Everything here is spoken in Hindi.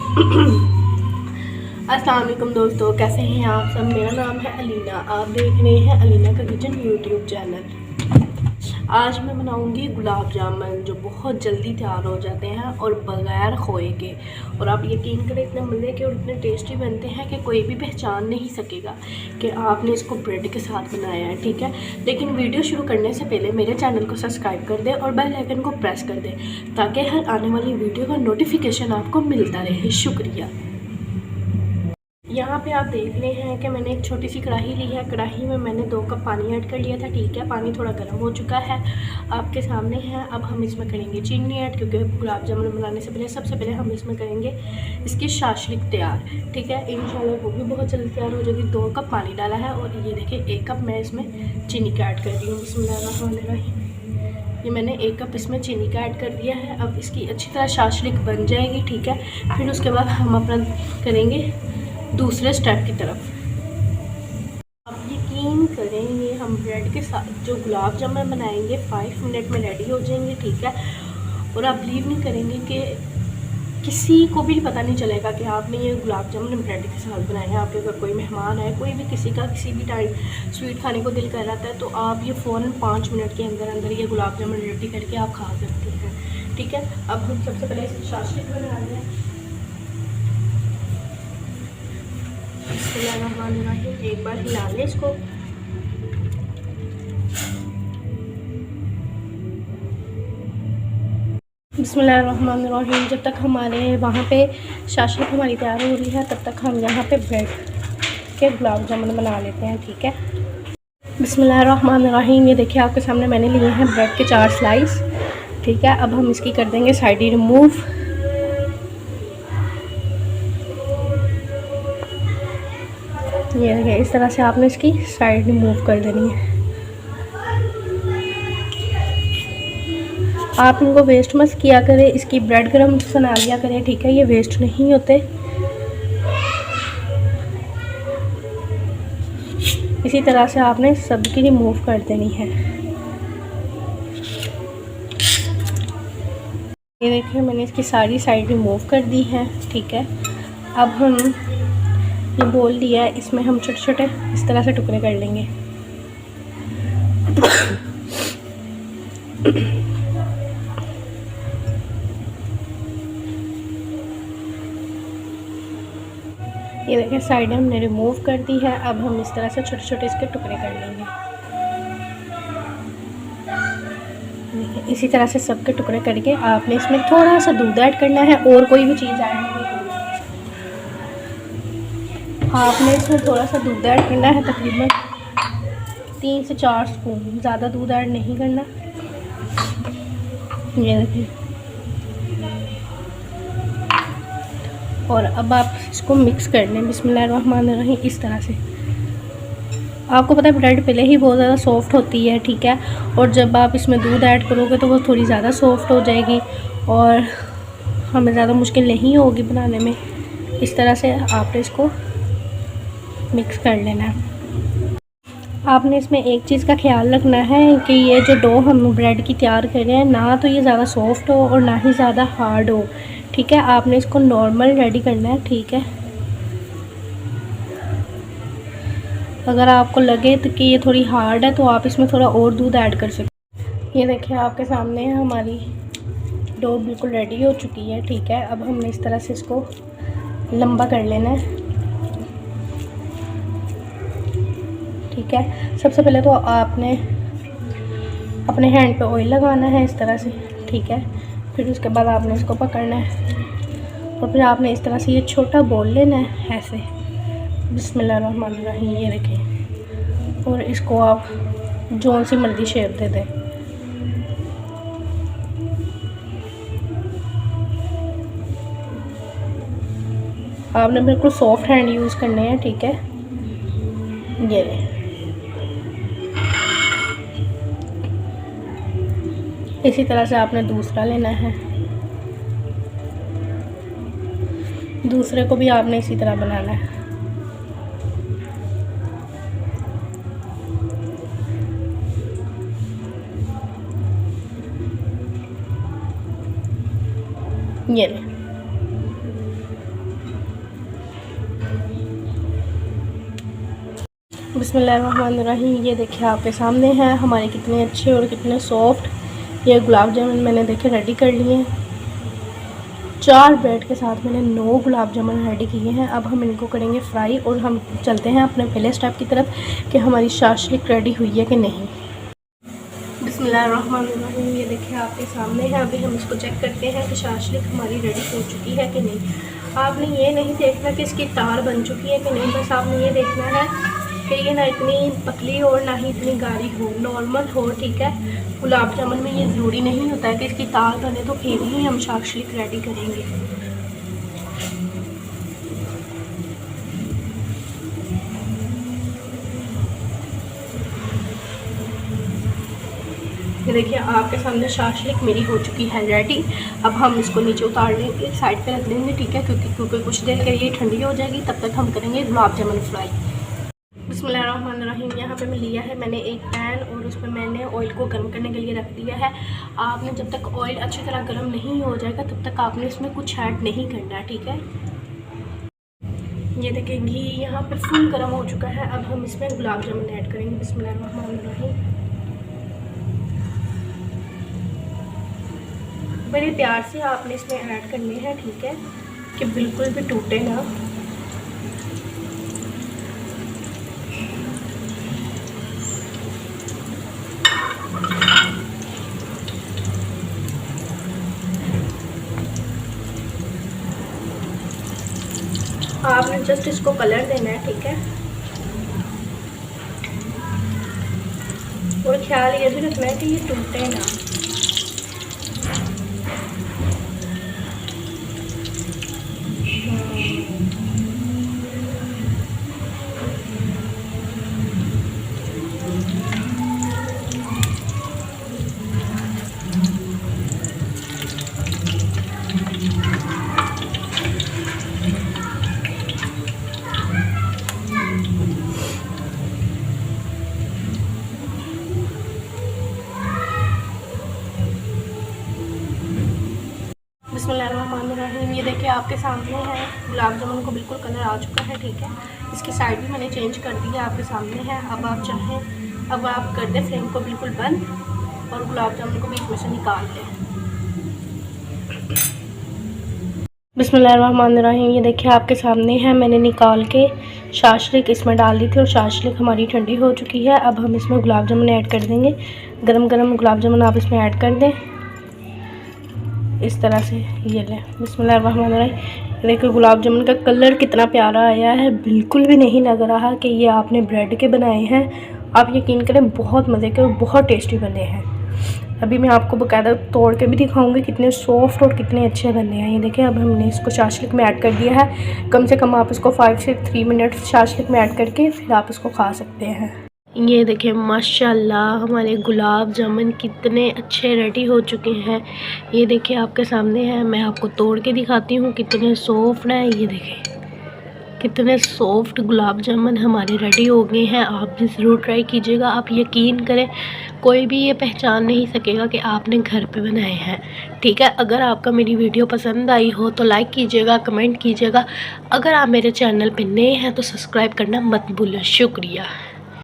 अस्सलाम वालेकुम दोस्तों, कैसे हैं आप सब। मेरा नाम है अलीना, आप देख रहे हैं अलीना का किचन यूट्यूब चैनल। आज मैं बनाऊंगी गुलाब जामुन जो बहुत जल्दी तैयार हो जाते हैं और बग़ैर खोए के। और आप यकीन करें इतने मज़े के और इतने टेस्टी बनते हैं कि कोई भी पहचान नहीं सकेगा कि आपने इसको ब्रेड के साथ बनाया है। ठीक है, लेकिन वीडियो शुरू करने से पहले मेरे चैनल को सब्सक्राइब कर दें और बेल आइकन को प्रेस कर दें ताकि हर आने वाली वीडियो का नोटिफिकेशन आपको मिलता रहे। शुक्रिया। यहाँ पे आप देख रहे हैं कि मैंने एक छोटी सी कढ़ाई ली है। कढ़ाई में मैंने 2 कप पानी ऐड कर लिया था। ठीक है, पानी थोड़ा गर्म हो चुका है, आपके सामने है। अब हम इसमें करेंगे चीनी ऐड, क्योंकि गुलाब जामुन बनाने से पहले सबसे पहले हम इसमें करेंगे इसकी चाशनी तैयार। ठीक है, इंशाल्लाह वो भी बहुत जल्दी तैयार हो जाएगी। 2 कप पानी डाला है और ये देखिए 1 कप मैं इसमें चीनी का ऐड कर रही हूँ। बिस्मिल्लाहिर्रहमानिर्रहीम। ये मैंने 1 कप इसमें चीनी का ऐड कर दिया है। अब इसकी अच्छी तरह चाशनी बन जाएगी। ठीक है, फिर उसके बाद हम अपना करेंगे दूसरे स्टेप की तरफ। अब यकीन करें ये हम ब्रेड के साथ जो गुलाब जामुन बनाएंगे 5 मिनट में रेडी हो जाएंगे। ठीक है, और आप बिलीव नहीं करेंगे कि किसी को भी पता नहीं चलेगा कि आपने ये गुलाब जामुन ब्रेड के साथ बनाए हैं। आपके अगर कोई मेहमान है, कोई भी किसी का किसी भी टाइम स्वीट खाने को दिल कर रहा है तो आप ये फ़ौरन 5 मिनट के अंदर अंदर ये गुलाब जामुन रेडी करके आप खा सकते हैं। ठीक है, अब हम सबसे पहले इसे चाशनी बना रहे हैं। एक बार हिला लें इसको। बिस्मिल्लाहिर्रहमानिर्रहीम। जब तक हमारे वहाँ पे चाशनी हमारी तैयार हो रही है तब तक हम यहाँ पे ब्रेड के गुलाब जामुन बना लेते हैं। ठीक है, बिस्मिल्लाहिर्रहमानिर्रहीम। ये देखिए आपके सामने मैंने लिए हैं ब्रेड के 4 स्लाइस। ठीक है, अब हम इसकी कर देंगे साइड रिमूव। ये देखिए इस तरह से आपने इसकी साइड रिमूव कर देनी है। आप इनको वेस्ट मत किया करें, इसकी ब्रेड क्रम्स बना लिया करें। ठीक है, ये वेस्ट नहीं होते। इसी तरह से आपने सबकी रिमूव कर देनी है। ये देखिए मैंने इसकी सारी साइड रिमूव कर दी है। ठीक है, अब हम ये बोल लिया है, इसमें हम छोटे छोटे इस तरह से टुकड़े कर लेंगे। ये देखिए साइड हमने रिमूव कर दी है। अब हम इस तरह से छोटे छोटे इसके टुकड़े कर लेंगे। इसी तरह से सबके टुकड़े करके आपने इसमें थोड़ा सा दूध ऐड करना है और कोई भी चीज़ ऐड नहीं करनी। आपने इसमें थोड़ा सा दूध ऐड करना है, तकरीबन 3 से 4 स्पून, ज़्यादा दूध ऐड नहीं करना। ये देखिए, और अब आप इसको मिक्स कर लें बिस्मिल्लाहिर्रहमानिर्रहीम इस तरह से। आपको पता है ब्रेड पहले ही बहुत ज़्यादा सॉफ्ट होती है। ठीक है, और जब आप इसमें दूध ऐड करोगे तो वो थोड़ी ज़्यादा सॉफ्ट हो जाएगी और हमें ज़्यादा मुश्किल नहीं होगी बनाने में। इस तरह से आपने इसको मिक्स कर लेना है। आपने इसमें एक चीज़ का ख्याल रखना है कि ये जो डो हम ब्रेड की तैयार कर रहे हैं ना तो ये ज़्यादा सॉफ्ट हो और ना ही ज़्यादा हार्ड हो। ठीक है, आपने इसको नॉर्मल रेडी करना है। ठीक है, अगर आपको लगे तो कि ये थोड़ी हार्ड है तो आप इसमें थोड़ा और दूध ऐड कर सकते हैं। ये देखिए आपके सामने हमारी डो बिल्कुल रेडी हो चुकी है। ठीक है, अब हमने इस तरह से इसको लंबा कर लेना है। ठीक है, सबसे पहले तो आपने अपने हैंड पे ऑयल लगाना है इस तरह से। ठीक है, फिर उसके बाद आपने इसको पकड़ना है और फिर आपने इस तरह से ये छोटा बोल लेना है ऐसे। बिस्मिल्लाहिर्रहमानिर्रहीम। ये देखें, और इसको आप जो सी मर्जी शेप दे दें। आपने बिल्कुल सॉफ्ट हैंड यूज़ करने हैं। ठीक है, ये इसी तरह से आपने दूसरा लेना है। दूसरे को भी आपने इसी तरह बनाना है। ये बिस्मिल्लाहिर्रहमानिर्रहीम। ये देखिए आपके सामने हैं हमारे कितने अच्छे और कितने सॉफ्ट ये गुलाब जामुन मैंने देखे रेडी कर लिए हैं। 4 ब्रेड के साथ मैंने 9 गुलाब जामुन रेडी किए हैं। अब हम इनको करेंगे फ्राई और हम चलते हैं अपने पहले स्टेप की तरफ कि हमारी शाशलिक रेडी हुई है कि नहीं। बिस्मिल्लाहिर्रहमानिर्रहीम। ये देखिए आपके सामने है। अभी हम इसको चेक करते हैं कि शाशलिक हमारी रेडी हो चुकी है कि नहीं। आपने ये नहीं देखना कि इसकी तार बन चुकी है कि नहीं, बस आपने ये देखना है कि ये ना इतनी पतली और ना ही इतनी गाढ़ी हो, नॉर्मल हो, ठीक है। गुलाब जामुन में ये ज़रूरी नहीं होता है कि इसकी तार बने तो फिर ही हम शाशलिक रेडी करेंगे। ये देखिए आपके सामने शाशलिक मेरी हो चुकी है रेडी। अब हम इसको नीचे उतार लेंगे, साइड पे रख देंगे, ठीक है, क्योंकि कुछ देर के लिए ठंडी हो जाएगी, तब तक हम करेंगे गुलाब जामुन फ्राई। बिस्मिल्लाहिर्रहमानिर्रहीम। यहाँ पे मैं लिया है मैंने एक पैन और उसमें मैंने ऑयल को गर्म करने के लिए रख दिया है। आपने जब तक ऑयल अच्छी तरह गर्म नहीं हो जाएगा तब तक आपने इसमें कुछ ऐड नहीं करना, ठीक है। ये देखिए घी यहाँ पे फुल गर्म हो चुका है। अब हम इसमें गुलाब जामुन ऐड करेंगे। बिस्मिल्लाहिर्रहमानिर्रहीम। बड़े प्यार से आपने इसमें ऐड करने हैं, ठीक है, कि बिल्कुल भी टूटे ना। आपने जस्ट इसको कलर देना है, ठीक है, और ख्याल ये भी रखना है कि ये टूटे ना। बिस्मिल्लाहिर्रहमानिर्रहीम। ये देखिए आपके सामने है गुलाब जामुन को बिल्कुल कलर आ चुका है, ठीक है। इसकी साइड भी मैंने चेंज कर दी है, आपके सामने है। अब आप चाहें अब आप कर दें फ्लेम को बिल्कुल बंद और गुलाब जामुन को बीच में से निकाल लें। बिस्मिल्लाहिर्रहमानिर्रहीम। ये देखिए आपके सामने है मैंने निकाल के शाशलिक इसमें डाल दी थी और शाशलिक हमारी ठंडी हो चुकी है। अब हम इसमें गुलाब जामुन ऐड कर देंगे। गरम गरम गुलाब जामुन आप इसमें ऐड कर दें इस तरह से। ये लें। बिस्मिल्लाहिर्रहमानिर्रहीम। देखिए गुलाब जामुन का कलर कितना प्यारा आया है, बिल्कुल भी नहीं लग रहा कि ये आपने ब्रेड के बनाए हैं। आप यकीन करें बहुत मज़े के और बहुत टेस्टी बने हैं। अभी मैं आपको बाकायदा तोड़ के भी दिखाऊंगी कितने सॉफ्ट और कितने अच्छे बने हैं। ये देखिए अब हमने इसको शाशलिक में ऐड कर दिया है। कम से कम आप इसको 5 से 3 मिनट शाशलिक में ऐड करके फिर आप इसको खा सकते हैं। ये देखिए माशाल्लाह हमारे गुलाब जामुन कितने अच्छे रेडी हो चुके हैं। ये देखिए आपके सामने है, मैं आपको तोड़ के दिखाती हूँ कितने सॉफ्ट हैं। ये देखिए कितने सॉफ्ट गुलाब जामुन हमारे रेडी हो गए हैं। आप भी ज़रूर ट्राई कीजिएगा। आप यकीन करें कोई भी ये पहचान नहीं सकेगा कि आपने घर पे बनाए हैं, ठीक है। अगर आपका मेरी वीडियो पसंद आई हो तो लाइक कीजिएगा, कमेंट कीजिएगा। अगर आप मेरे चैनल पे नए हैं तो सब्सक्राइब करना मत भूलें। शुक्रिया।